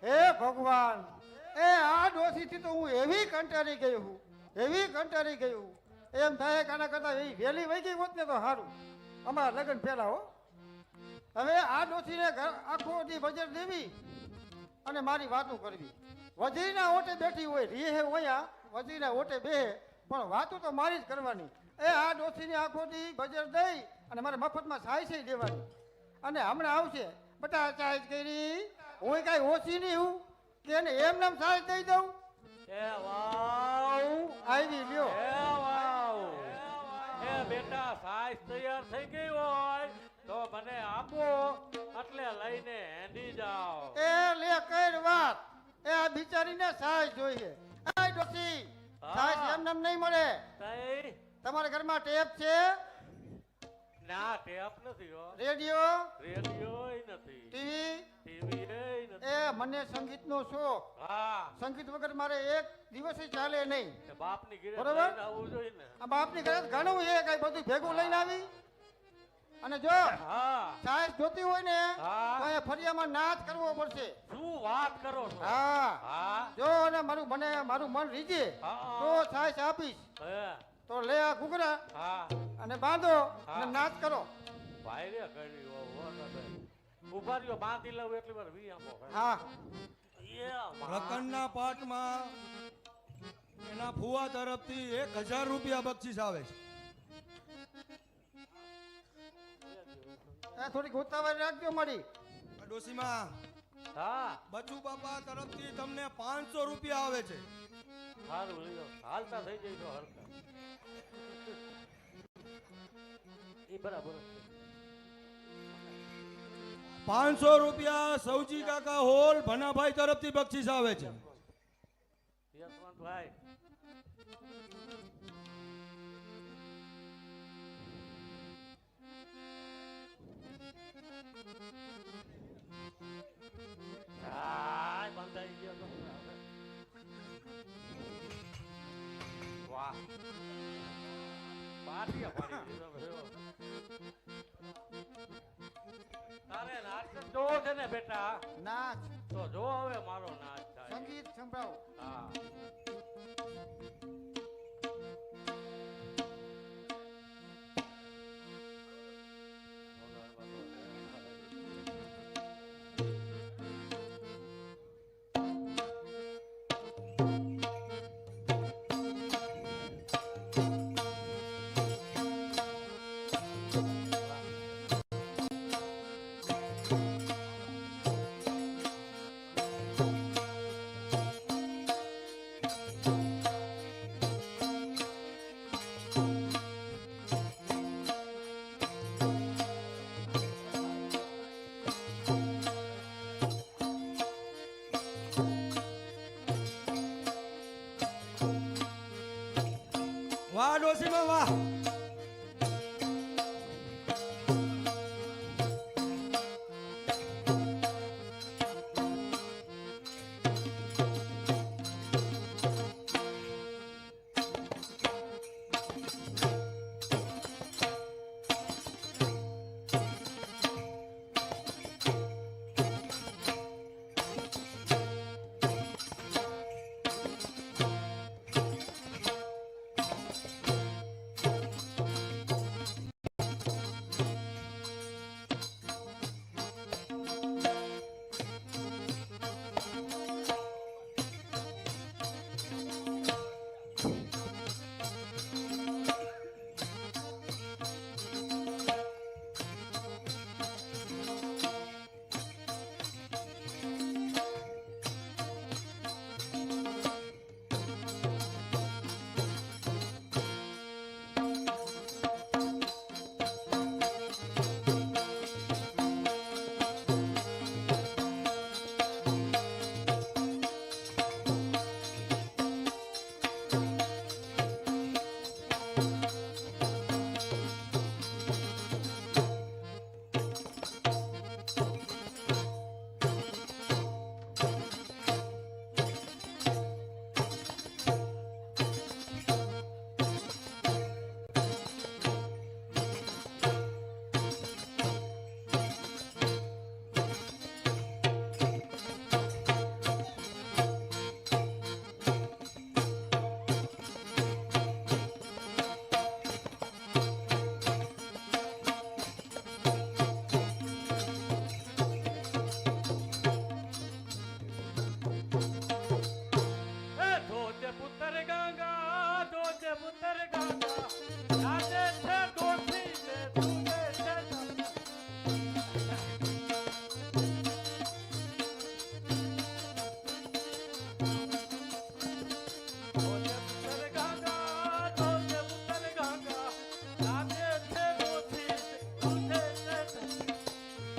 હે ભગવાન, એ આ ડોસીથી તો હું એવી કંટાળી ગયું એમ થાય કે આના કરતા એ વહેલી વહી ગઈ હોત ને તો સારું, અમારા લગ્ન પહેલા હો. હવે આ ડોસીને આખો દી બજર દેવી અને મારી વાતો કરવી. વજીરના ઓટે બેઠી હોય, રીહે હોયા વજીરના ઓટે બેહે, પણ વાતો તો મારી જ કરવાની. એ આ ડોસીને આખો દી બજર દઈ અને મારે મફતમાં સાય છે દેવાની. અને હમણાં આવશે બટા ચાર્જ કરી, હું કાંઈ ઓછી નહીં હું કે એને એમ નામ સાય દઈ દઉં. એ વાવ આવી લ્યો. એ વાવ એ બેટા સાઈઝ તૈયાર થઈ ગઈ હોય તો મને આપો, એટલે લઈને હેંડી જાઓ. એ લે કઈ વાત, એ આ બિચારીને સાય જોઈએ. એ ડોસી સાય એમ નામ નહીં મળે. તઈ તમારા ઘરમાં ટેપ છે? ના ટેપ નથી હો, રેડિયો? રેડિયો નથી, ટીવી? ટીવી નથી. એ મને સંગીતનો શોખ. હા સંગીત વગર મારે એક દિવસે ચાલે નહીં. એ બાપની ઘરે બરોબર. લઈને આવવું જોઈએ ને. આ બાપની ઘરે ઘણું એ કઈ બધું ભેગું લઈને આવી. અને જો હા સાયન્સ જોતી હોય ને હા. તો એ ફરિયામાં નાચ કરવો પડશે. શું વાત કરો છો? હા હા જો ને મારું મન રીજે હા. તો સાયન્સ આપીશ. હે તો લે આ ઘૂઘરા હા અને બાંધો હા. અને નાચ કરો. ભાઈ રે કરી ઉભા રહ્યો, બાંધી લઉં એટલી વાર વી આંબો. હા રકનના પાઠમાં એના ફુવા તરફથી 1000 રૂપિયા બક્ષિસ આવે છે. એ થોડીક ઉતાવળ રાખજો મારી. ડોસીમાં હા બચુ બાપા તરફથી તમને 500 રૂપિયા આવે છે. સારું લીધો, હાલતા થઈ જાય તો હલકા. એ બરાબર 500 રૂપિયા સૌજી કાકા હોલ ભનાભાઈ તરફથી બક્ષિસ આવે છે. યશવંતભાઈ હાય બંધાઈ ગયો તો. વાહ પાટિયા પાડી દીધો ભયો. તારે નાચ જોવો છે ને બેટા? નાચ તો જો હવે મારો નાચ થાય. સંગીત સંભળાવો. હા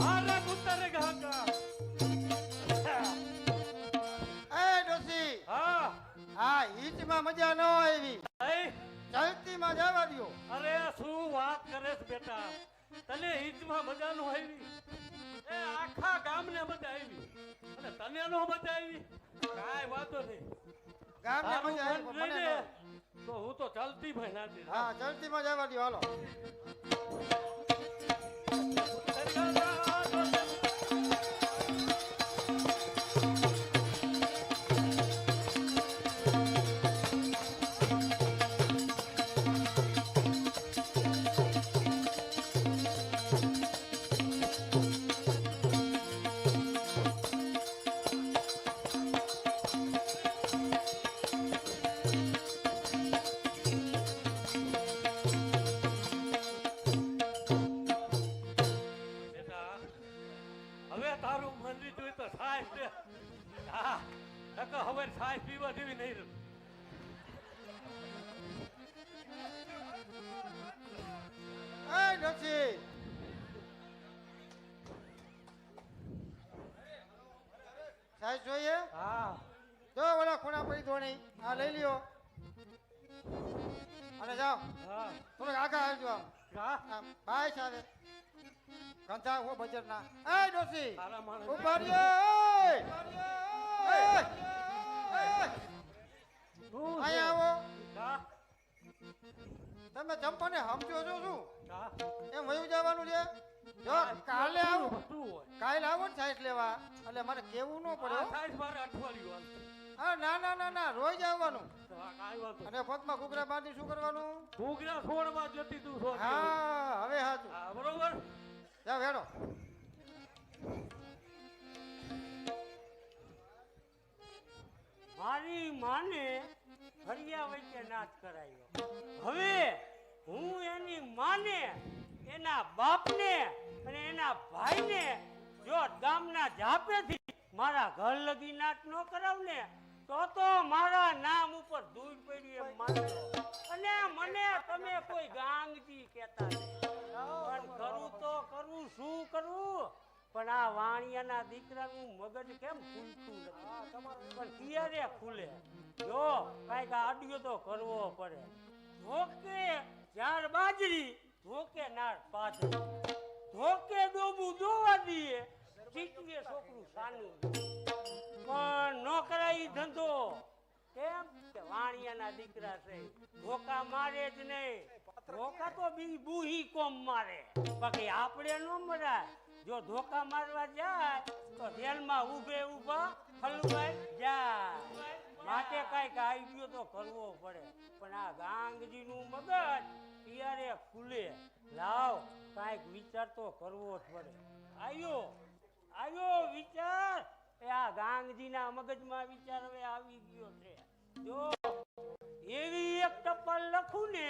અરે પુત્ર કાકા એ ડોસી હા આ ઈચમાં મજા ન આવી એ ચાલતીમાં જવા દ્યો અરે શું વાત કરે છે બેટા તને ઈદમાં મજા નો આવી એ આખા ગામને મજા આવી અને તને નો મજા આવી કાંઈ વાંધો નહીં ગામને તારું મજા આવી મન પણ મને લઈને ન. તો હું તો ચાલતી ભાઈ નાતી હા ચાલતીમાં જવા દ્યો હાલો બેટા હવે તારું મન લીધું હોય તો સાહેબ દે હા નકર હવે સાહેબ પીવા જેવી નહીં રહે. એ ડોસી સાહેબ જોઈએ હા જો ઓલા ખૂણા પડી ધોણી આ લઈ લ્યો અને જાઓ હા થોડુંક આગળ આવજો આમ કા બાય સાહેબ ગંધા હો બજરના એ ડોસી તારા માણસ ઉભા રહ્યો એ શું છે? અહીંયા આવો કા તમે ચંપાને સમજો છો શું કા એમ વયું જવાનું છે જો કાલે આવું શું હોય કાલે આવો ને સાઈડ લેવા એટલે મારે કેવું ન પડે હો. સાહેબ મારે અઠવાડિયું હાલતું. હા ના ના ના ના રોજ આવવાનું તો આ કાંઈ વાંધો નહીં. અને પગમાં ઘૂઘરા બાંધી શું કરવાનું ઘૂઘરા છોડમાં જતી તું છો હા હવે હાચું હા બરોબર જાવ હેડો મારી માને ફરિયા વચ્ચે નાચ કરાયો હવે હું એની માને એના બાપને અને એના ભાઈને જો ગામના જાપેથી મારા ઘર લગી નાચ ન કરાવને તો મારા નામ ઉપર ધૂળ પડી એમ માનજો અને મને તમે કોઈ ગાંગજી કહેતા નહીં પણ કરું તો કરું શું કરું પણ આ વાણિયાના દીકરાનું મગજ કેમ ખુલતું નથી પણ ક્યારે ખુલે જો કાંઈક આડ્યો તો કરવો પડે ધોકે ચાર બાજરી ધોકે નાર પાથરી ધોકે ડોબું દોવા દઈએ ચીટીએ છોકરું સાનું પણ ન કરાય ઈ ધંધો કેમ કે વાણિયાના દીકરા છે ધોકા મારે જ નહીં ધોકા તો બી બુહી કોમ મારે બાકી આપણે ન મરાય જો ધોકા મારવા જાય તો જેલમાં ઊભે ઊભા હલવાઈ જાય માટે કાંઈક આઈડિયો તો કરવો પડે પણ આ ગાંગજીનું મગજ ત્યારે ખુલે લાવ કાંઈક વિચાર તો કરવો જ પડે આયો વિચાર એ આ ગાંગજીના મગજમાં વિચાર હવે આવી ગયો છે જો એવી એક ટપાલ લખું ને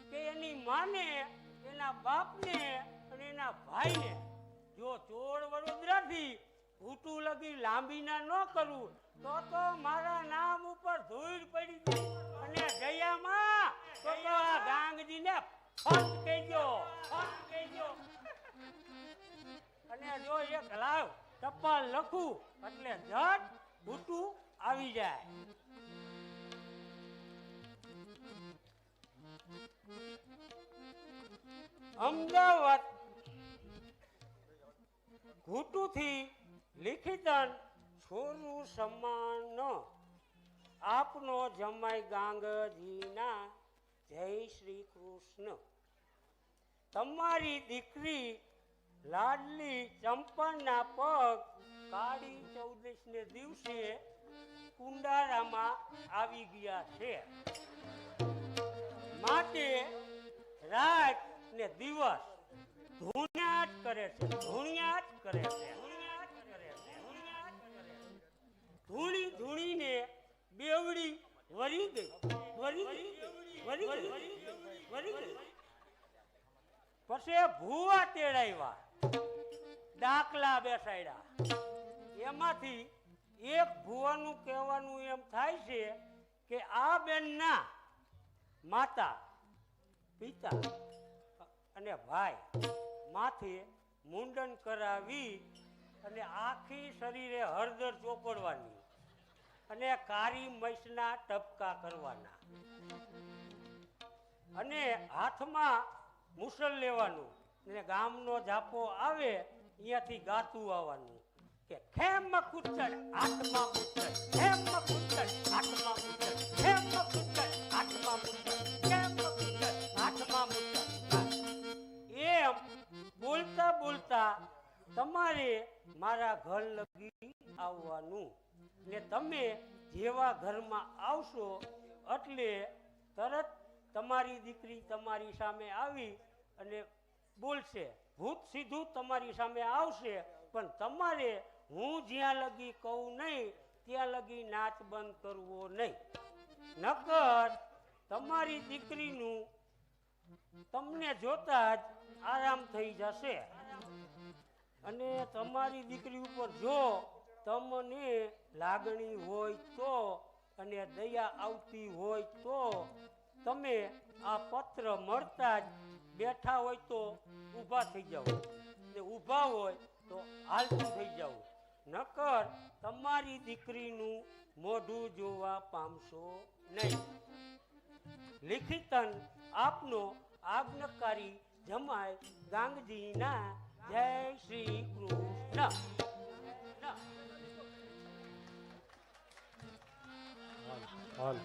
કે એની માને એના બાપને અને એના ભાઈને જો ચોર વડોદરાથી ઘૂંટું લગી લાંબીના ન કરું તો મારા નામ ઉપર ધૂળ પડી ગઈ અને જયામાં તો આ ગાંગજીને ફટ કહેજો અને જો એક લાવ ટપાલ લખું એટલે ઝટ ઘૂંટું આવી જાય અમદાવાદ ઘૂંટુથી લિખિતન છોરું સમાન આપનો જમાઈ ગાંગજીના જય શ્રી કૃષ્ણ તમારી દીકરી લાડલી ચંપાના પગ કાળી ચૌદશને દિવસે કુંડારામાં આવી ગયા છે માટે રાત ને દિવસ ધૂણ્યાટ કરે છે ધૂણીને બેવડી વરી ગઈ પછી ભૂવા તેડાવ્યા દાખલા બેસાડ્યા એમાંથી એક ભૂવાનું કહેવાનું એમ થાય છે કે આ બેનના માતા પિતા અને ભાઈ માથે મુંડન કરાવી અને આખી શરીરે હળદર ચોપડવાની અને કાળી મૈસના ટપકા કરવાના અને હાથમાં મુસલ લેવાનું અને ગામનો જાપો આવે અહીંયાથી ગાતું આવવાનું કે ખેમ કુચડ હાથમાં મુચડ, ખેમ કુચડ હાથમાં મુચડ, ખેમ કુચડ હાથમાં મુચડ, ખેમ કુચડ હાથમાં મુચડ. એમ બોલતા બોલતા તમારે મારા ઘર લગી આવવાનું ને તમે જેવા ઘરમાં આવશો એટલે તરત તમારી દીકરી તમારી સામે આવી અને બોલશે. ભૂત સીધું તમારી સામે આવશે, પણ તમારે હું જ્યાં લગી કહું નહીં ત્યાં લગી નાચ બંધ કરવો નહીં, નકર તમારી દીકરીનું તમને જોતા જ આરામ થઈ જશે. અને તમારી દીકરી ઉપર જો તમને લાગણી હોય તો અને દયા આવતી હોય તો તમે આ પત્ર મળતા જ બેઠા હોય તો ઊભા થઈ જાઓ ને ઊભા હોય તો હાલતું થઈ જાઓ, નકર તમારી દીકરીનું મોઢું જોવા પામશો નહીં. લિખિતન આપનો આજ્ઞાકારી જમાય ગાંગજીના. જય શ્રી કૃષ્ણ. હાલ